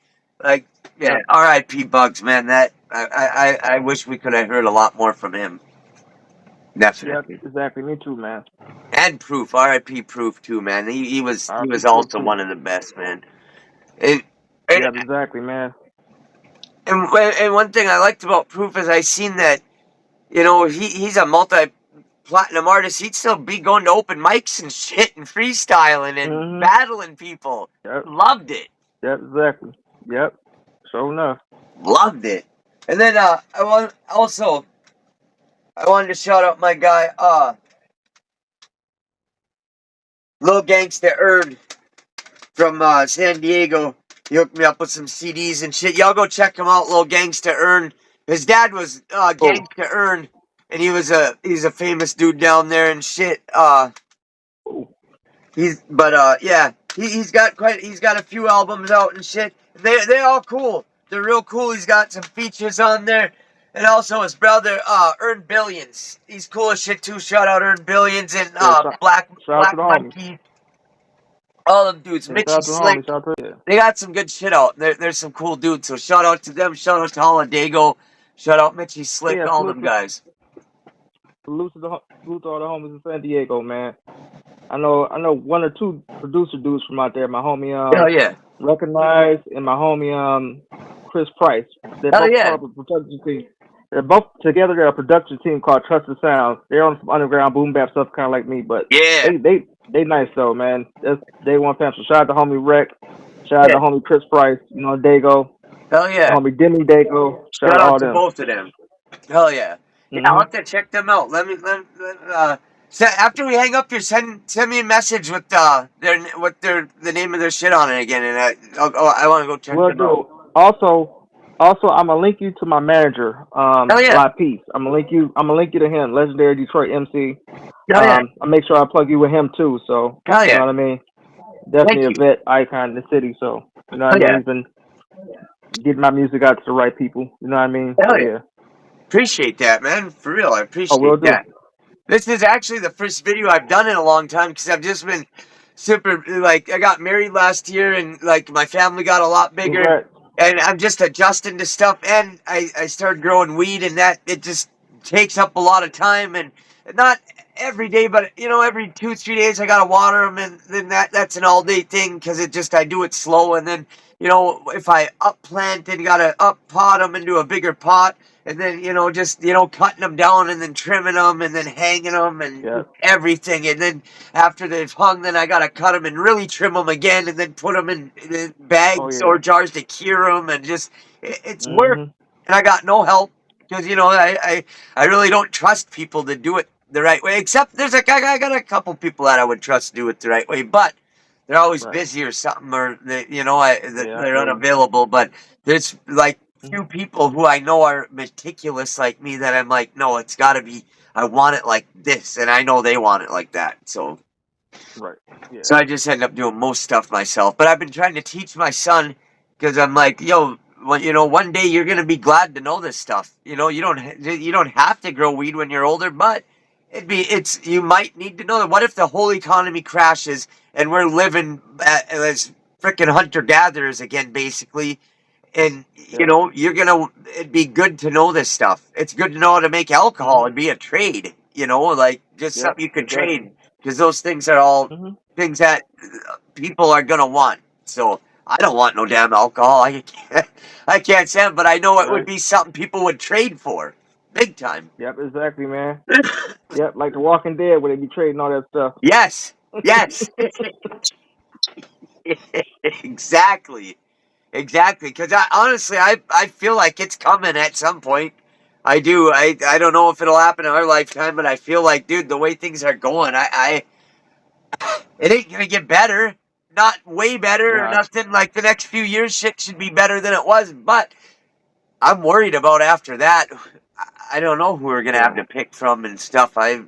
Like, yeah, R.I.P. Bugs, man. That I wish we could have heard a lot more from him. Definitely. Yep, exactly. Me too, man. And Proof, R.I.P. Proof too, man. He was R.I.P. also Proof. one of the best, man. And Yep, exactly, man. and one thing I liked about Proof is I seen that, you know, he's a multi-platinum artist. He'd still be going to open mics and shit and freestyling and battling people. Yep. Loved it. Yep, exactly. Yep. Sure enough. Loved it. And then I wanted to shout out my guy, Lil Gangsta Earn from San Diego. He hooked me up with some CDs and shit. Y'all go check him out, Lil Gangsta Earn. His dad was Gangsta Earn, and he's a famous dude down there and shit. He's got a few albums out and shit. They're all cool. They're real cool. He's got some features on there. And also his brother, Earn Billions. He's cool as shit too. Shout out Earn Billions and Black Monkey. All them dudes. Mitchie Slick. They got some good shit out. There's some cool dudes. So shout out to them. Shout out to Holidago. Shout out Mitchie Slick. All them guys. Salute to all the homies in San Diego, man. I know one or two producer dudes from out there. My homie Recognize and my homie Chris Price. They're both part of a production team. They're both together. They're a production team called Trusted Sounds. They're on some underground boom bap stuff, kind of like me, but they nice though, man. That's day one fam. So shout out to homie Rec. Shout out to homie Chris Price. You know Dago. Hell yeah. Homie Demi Dago. Shout out to both of them. Hell yeah. Yeah, I'll have to check them out. After we hang up here, send me a message with the name of their shit on it again, and I want to go check them out. Also, I'm gonna link you to my manager, Live Peace. I'm gonna link you to him, legendary Detroit MC. I'll make sure I plug you with him too. So you know what I mean. Definitely a vet icon in the city. So you know what I mean. He's been getting my music out to the right people. You know what I mean. Appreciate that, man. For real, I appreciate that. This is actually the first video I've done in a long time because I've just been super, like, I got married last year and, like, my family got a lot bigger. And I'm just adjusting to stuff. And I started growing weed and it just takes up a lot of time. And not every day, but, you know, every 2-3 days I got to water them. And then that's an all-day thing because I do it slow. And then, you know, if I up plant and got to up pot them into a bigger pot, and then just cutting them down and then trimming them and then hanging them and Yep. everything. And then after they've hung, then I gotta cut them and really trim them again and then put them in Oh bags yeah. or jars to cure them, and just it's work. Mhm. And I got no help because I really don't trust people to do it the right way. Except I got a couple people that I would trust to do it the right way, but they're always Right. busy or something, or Yeah, I they're feel you. unavailable. But there's like few Mhm. people who I know are meticulous like me that I'm like, no, it's got to be. I want it like this, and I know they want it like that. Right. Yeah. So I just end up doing most stuff myself. But I've been trying to teach my son because I'm like, yo, well, one day you're gonna be glad to know this stuff. You don't have to grow weed when you're older, but you might need to know that. What if the whole economy crashes and we're living as freaking hunter gatherers again, basically? And Yep. it'd be good to know this stuff. It's good to know how to make alcohol. Mhm. It'd be a trade, like just Yep. something you could Exactly. trade, because those things are all Mhm. things that people are gonna want. So I don't want no damn alcohol. I can't stand it, but I know it would Right. be something people would trade for, big time. Yep. Exactly, man. Yep. Like The Walking Dead, where they be trading all that stuff. Yes, yes, exactly. Exactly, because I feel like it's coming at some point. I do. I don't know if it'll happen in our lifetime, but I feel like, dude, the way things are going, it ain't gonna get better. Not way better or Nah. nothing. Like the next few years, shit should be better than it was. But I'm worried about after that. I don't know who we're gonna have Yeah. to pick from and stuff. I'm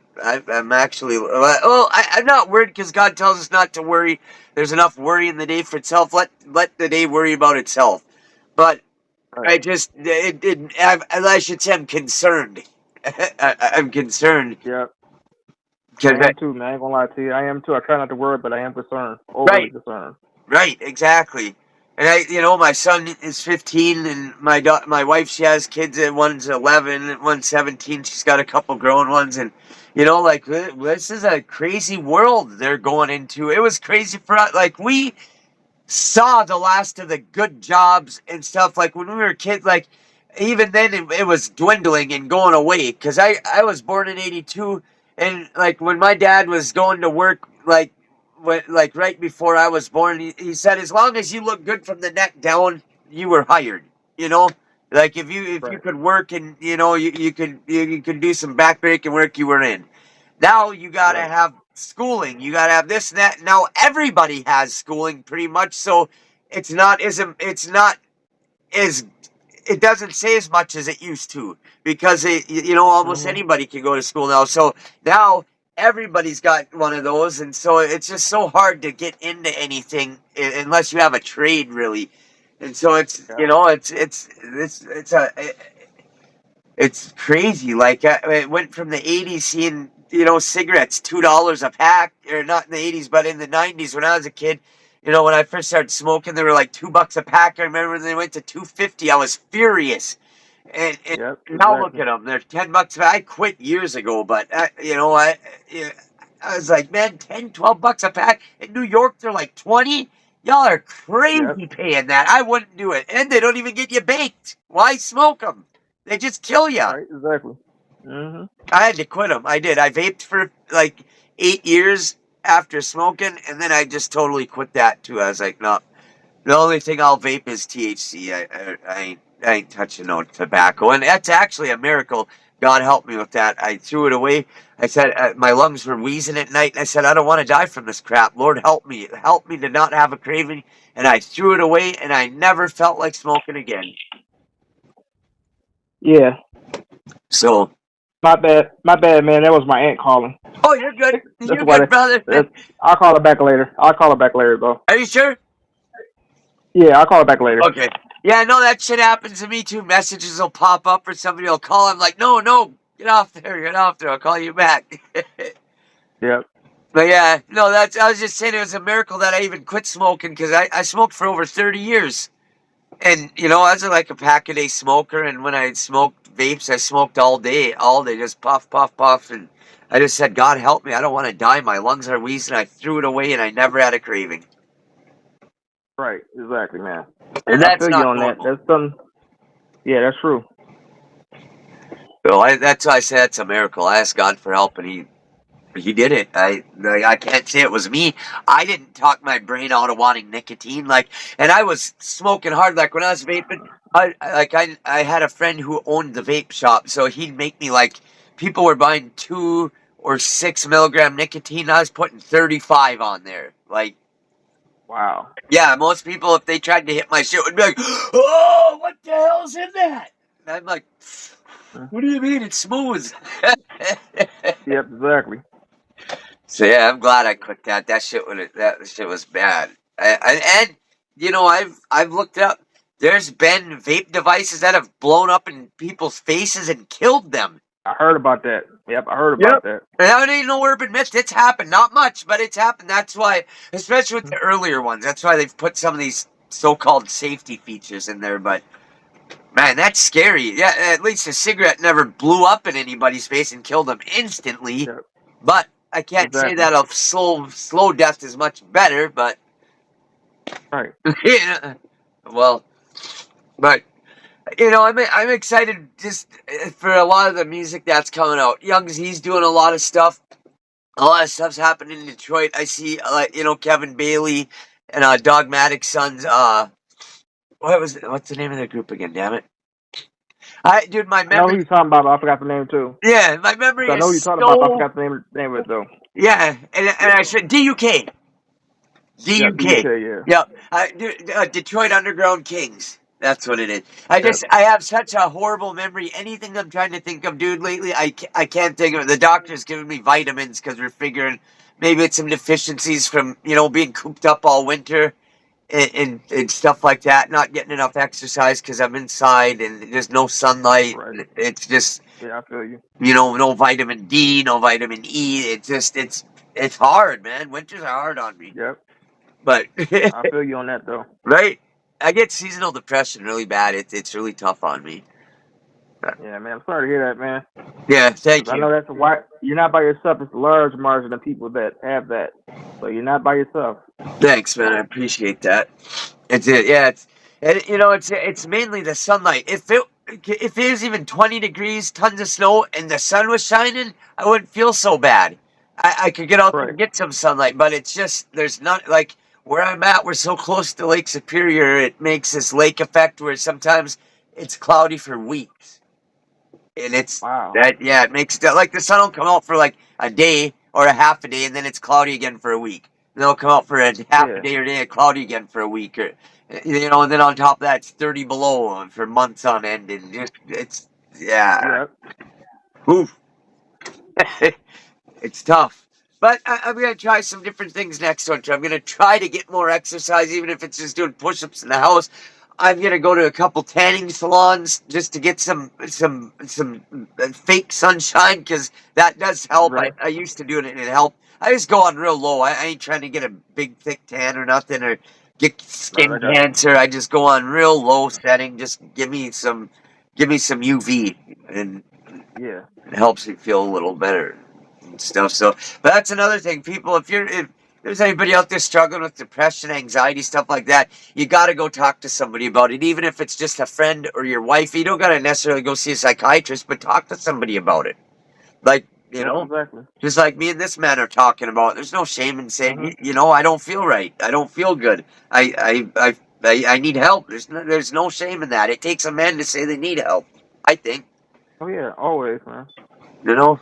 actually I'm not worried because God tells us not to worry. There's enough worry in the day for itself. Let the day worry about itself. But Right. I just I should say I'm concerned. I'm concerned Yep. because I am too, man. I ain't gonna lie to you. I am too. I try not to worry, but I am concerned. Overly right. concerned. Right, exactly. And my son is 15, and my wife, she has kids, and one's 11, and one's 17. She's got a couple grown ones, and like this is a crazy world they're going into. It was crazy for us. Like we saw the last of the good jobs and stuff. Like when we were kids, like even then it was dwindling and going away. Because I was born in '82, and like when my dad was going to work, like right before I was born, he said as long as you look good from the neck down, you were hired. You know, like if you Right. could work and you could do some backbreaking work, you were in. Now you got to Right. have schooling. You got to have this and that. Now everybody has schooling pretty much, so it's not as it doesn't say as much as it used to, because almost Mhm. anybody can go to school now. So now everybody's got one of those, and so it's just so hard to get into anything unless you have a trade, really. And so it's Yeah. you know it's crazy. Like it went from the '80s seeing cigarettes $2 a pack, or not in the '80s, but in the '90s when I was a kid. When I first started smoking, they were like $2 a pack. I remember when they went to 250. I was furious. And Yep. now look Exactly. at them. They're $10 a pack. I quit years ago, but yeah, I was like, man, 10, $12 a pack. In New York, they're like 20. Y'all are Yep. crazy paying that. I wouldn't do it. And they don't even get you baked. Why smoke them? They just kill you. Right. Exactly. Mhm. I had to quit them. I did. I vaped for like 8 years after smoking, and then I just totally quit that too. I was like, no, the only thing I'll vape is THC. I ain't touching no tobacco, and that's actually a miracle. God help me with that. I threw it away. I said my lungs were wheezing at night, and I said I don't want to die from this crap. Lord help me to not have a craving. And I threw it away, and I never felt like smoking again. Yeah. So, My bad. My bad, man. That was my aunt calling. oh, you're good. That's You're why. good, brother. I'll call her back later. I'll call her back later, though. Are you sure? Yeah, I'll call her back later. Okay. Yeah, I know that shit happens to me too. Messages will pop up or somebody will call. I'm like, no, no, get off there, get off there. I'll call you back. Yep. But yeah, no, I was just saying it was a miracle that I even quit smoking, because I smoked for over 30 years. And, I was like a pack a day smoker. And when I smoked vapes, I smoked all day, just puff, puff, puff. And I just said, God help me. I don't want to die. My lungs are wheezing. I threw it away and I never had a craving. Right. Exactly, man. And I that's feel you not on that. normal. That's something. Yeah, that's true. Well, that's why I said it's a miracle. I asked God for help, and He did it. I can't say it was me. I didn't talk my brain out of wanting nicotine. And I was smoking hard. Like when I was vaping, I had a friend who owned the vape shop, so he'd make me people were buying 2 or 6 milligram nicotine. I was putting 35 on there. Wow. Yeah, most people, if they tried to hit my shit, would be like, "Oh, what the hell's in that?" And I'm like, "What do you mean? It's smooth." Yep, exactly. So yeah, I'm glad I quit that. That shit was bad. And I've looked it up. There's been vape devices that have blown up in people's faces and killed them. I heard about that. Yep, I heard about Yep. that. And that ain't no urban myth. It's happened. Not much, but it's happened. That's why, especially with the earlier ones, that's why they've put some of these so-called safety features in there. But man, that's scary. Yeah, at least a cigarette never blew up in anybody's face and killed them instantly. Yep, But I can't say exactly. that a slow death is much better. But Right. yeah, well, but I'm excited just for a lot of the music that's coming out. Young's he's doing a lot of stuff. A lot of stuff's happening in Detroit. I see, Kevin Bailey and Dogmatic Sons. What's the name of the group again? Damn it! Dude, my I know who memory. you're talking about, but I forgot the name too. Yeah, my memory I know who you're is talking about, but I so. forgot the name of it though. Yeah, and I should DUK. Yep, DUK. DUK, yeah. Yep. Detroit Underground Kings. That's what it is. Yep. I have such a horrible memory. Anything I'm trying to think of, dude, lately, I can't think of it. The doctor's giving me vitamins because we're figuring maybe it's some deficiencies from, being cooped up all winter and stuff like that. Not getting enough exercise because I'm inside and there's no sunlight. Right. It's just, Yeah, I feel you. no vitamin D, no vitamin E. It's hard, man. Winters are hard on me. Yep. But I feel you on that though. right, I get seasonal depression really bad. It's really tough on me. Yeah, man. I'm sorry to hear that, man. Yeah, thank 'Cause I you. know that's why you're not by yourself. It's a large margin of people that have that. So you're not by yourself. Thanks, man. I appreciate that. It's it. Yeah, it's mainly the sunlight. If it was even 20 degrees, tons of snow, and the sun was shining, I wouldn't feel so bad. I could get out there Right. and get some sunlight, but it's just there's not where I'm at. We're so close to Lake Superior, it makes this lake effect where sometimes it's cloudy for weeks. And it's Wow. that yeah, it makes that the sun will come out for a day or a half a day, and then it's cloudy again for a week. And then it'll come out for a half a Yeah. day or day, and cloudy again for a week, or and then on top of that, it's 30 below for months on end, and just it's yeah, Yep. oof. It's tough. But I'm gonna try some different things next winter. I'm gonna try to get more exercise, even if it's just doing push-ups in the house. I'm gonna go to a couple tanning salons just to get some fake sunshine because that does help. I, Right. I used to do it and it helped. I just go on real low. I ain't trying to get a big thick tan or nothing or get Right. skin I got you. cancer. I just go on real low setting. Just give me some UV and Yeah. it helps me feel a little better and stuff. So, but that's another thing. People, if there's anybody out there struggling with depression, anxiety, stuff like that, you got to go talk to somebody about it. Even if it's just a friend or your wife, you don't got to necessarily go see a psychiatrist, but talk to somebody about it. Like, Yep. Exactly. just like me and this man are talking about. There's no shame in saying, Mhm. I don't feel right. I don't feel good. I need help. There's no shame in that. It takes a man to say they need help, I think. Oh yeah. Always, man. You know?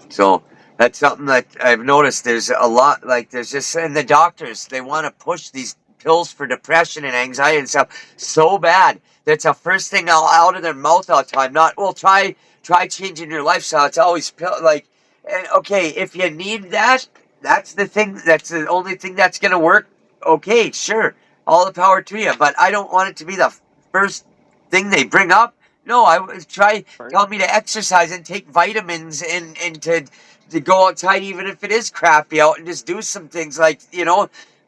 So that's something that I've noticed. There's a lot, there's just, and the doctors, they want to push these pills for depression and anxiety and stuff so bad. That's the first thing out of their mouth all the time. Not, well, try changing your lifestyle. It's always and okay, if you need that, that's the thing, that's the only thing that's going to work. Okay, sure. All the power to you. But I don't want it to be the first thing they bring up. No, I would try Right. tell me to exercise and take vitamins and to go outside even if it is crappy out and just do some things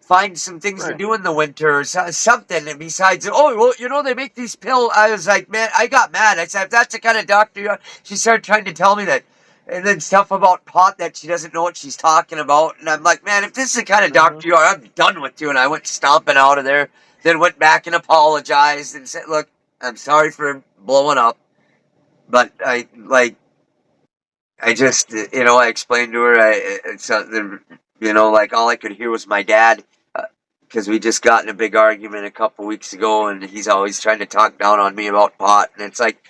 find some things to Right. do in the winter or something and besides they make these pills. I was like, man, I got mad. I said, if that's the kind of doctor you are. She started trying to tell me that and then stuff about pot that she doesn't know what she's talking about, and I'm like, man, if this is the kind of Mhm. doctor you are, I'm done with you. And I went stomping out of there, then went back and apologized and said, look, I'm sorry for blowing up, but I just, I explained to her, it's something, like all I could hear was my dad, because we just got in a big argument a couple weeks ago, and he's always trying to talk down on me about pot, and it's like,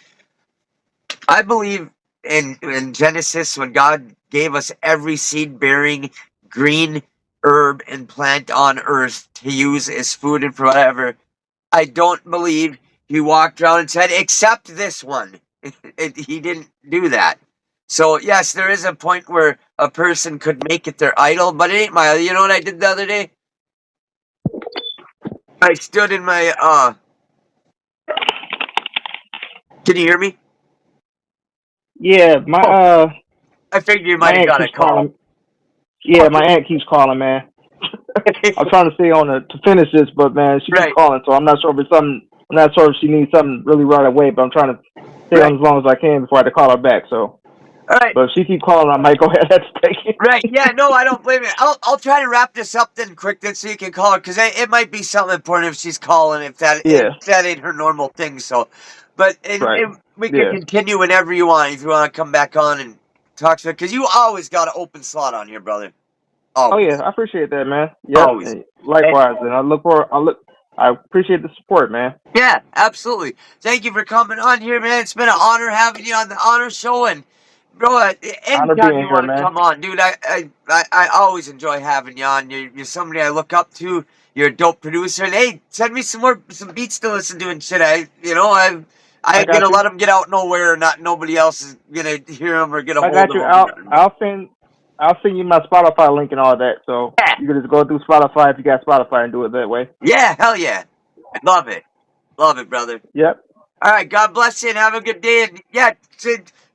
I believe in Genesis when God gave us every seed-bearing green herb and plant on earth to use as food and for whatever. I don't believe he walked around and said, "Except this one." He didn't do that. So yes, there is a point where a person could make it their idol, but it ain't my. You know what I did the other day? I stood in my. Can you hear me? Yeah, I figured you my might have aunt got a keeps call. calling. Yeah, my aunt keeps calling, man. I'm trying to stay on to finish this, but man, she keeps Right. calling, so I'm not sure if it's something. I'm not sure if she needs something really right away, but I'm trying to stay on as long as I can before I have to call her back. So, All right. but if she keeps calling, I might go ahead and take it. Right. Yeah. No, I don't blame you. I'll try to wrap this up then quick then so you can call her because it might be something important if she's calling if Yeah. that ain't her normal thing. So, but Right. we can Yeah. continue whenever you want if you want to come back on and talk to her because you always got an open slot on here, brother. Oh Always. yeah, I appreciate that, man. Yep. Always. And likewise, and I appreciate the support, man. Yeah, absolutely. Thank you for coming on here, man. It's been an honor having you on the honor show, and bro, Honor anytime being you here, want to man. come on, dude, I always enjoy having you on. You're somebody I look up to. You're a dope producer, and hey, send me some beats to listen to and shit. I I ain't got gonna you. let them get out nowhere. Not nobody else is gonna hear them or get a I hold got of you. them. Or nothing. I'll send you my Spotify link and all that. So Yeah, you can just go through Spotify if you got Spotify and do it that way. yeah, hell yeah, love it, brother. Yep. All right, God bless you and have a good day. And yeah,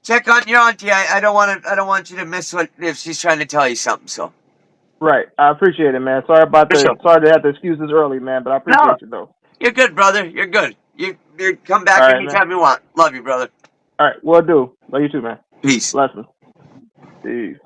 check on your auntie. I don't want you to miss what if she's trying to tell you something. So Right. I appreciate it, man. for sure. Sorry to have to excuse this early, man, but I No, appreciate you though. you're good, brother. You're good. You come All back right, man. anytime you want. Love you, brother. All right. Will do. Love you too, man. Peace. Blessings. Peace.